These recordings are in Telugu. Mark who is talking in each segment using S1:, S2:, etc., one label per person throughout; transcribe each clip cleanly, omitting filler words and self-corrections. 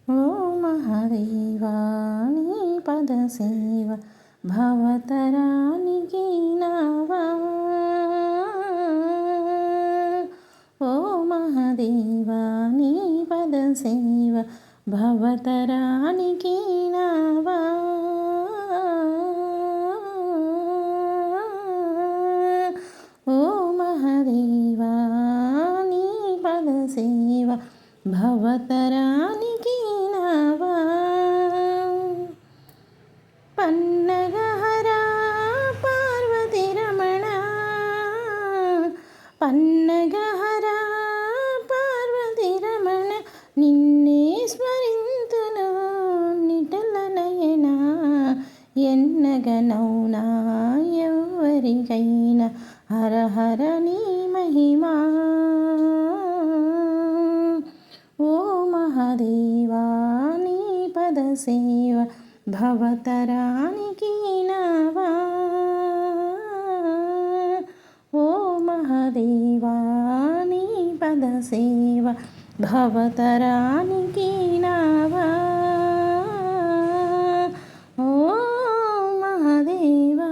S1: ఓ మహాదేవా నీ పదసేవ భవతరానికి నావా. ఓ మహాదేవా నీ పదసేవ భవతరానికి నావా. ఓ మహాదేవా నీ పదసేవ భవతరానికి నావా. పన్నగహరా పార్వతి రమణ, పన్నగహరా పార్వతి రమణ, నిన్నే స్మరింతును నిటల నయన. ఎన్నగనౌనా ఎవ్వరికైనా హర హర నీ మహిమా. ఓ మహాదేవా నీ పదసేవ భవతరానికి నావా. ఓ మహాదేవా నీ పదసేవ భవతరానికి నావా. ఓ మహాదేవా.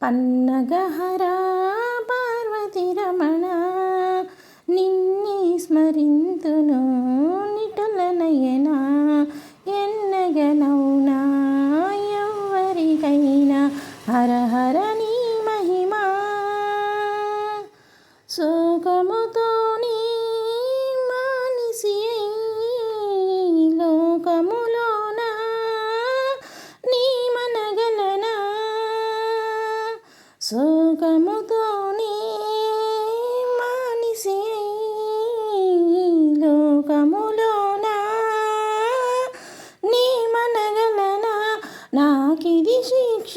S1: పన్నగహరా పార్వతి రమణ, నిన్నే స్మరింతును నిటుల నయన. ఎన్నగనౌనా ఎవ్వరికైనా హర హర నీ మహిమా. శోకముతో నీ మానిసి లోకములోన నీ మనగలనా. శోకముతో నీ మానిసి లోకములోన నీ మనగలనా. నాకిది శిక్ష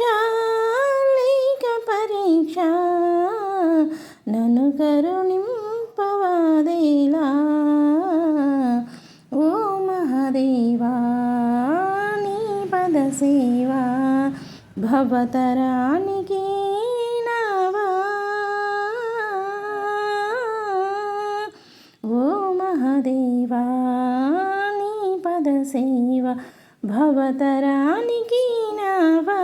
S1: లేక పరీక్ష, నన్ను కరుణింపవాదేలా. ఓ మహాదేవా నీ పదసేవ భవతరానికి నావా. ఓ మహాదేవా నీ పదసేవ భవతరానికి నావా.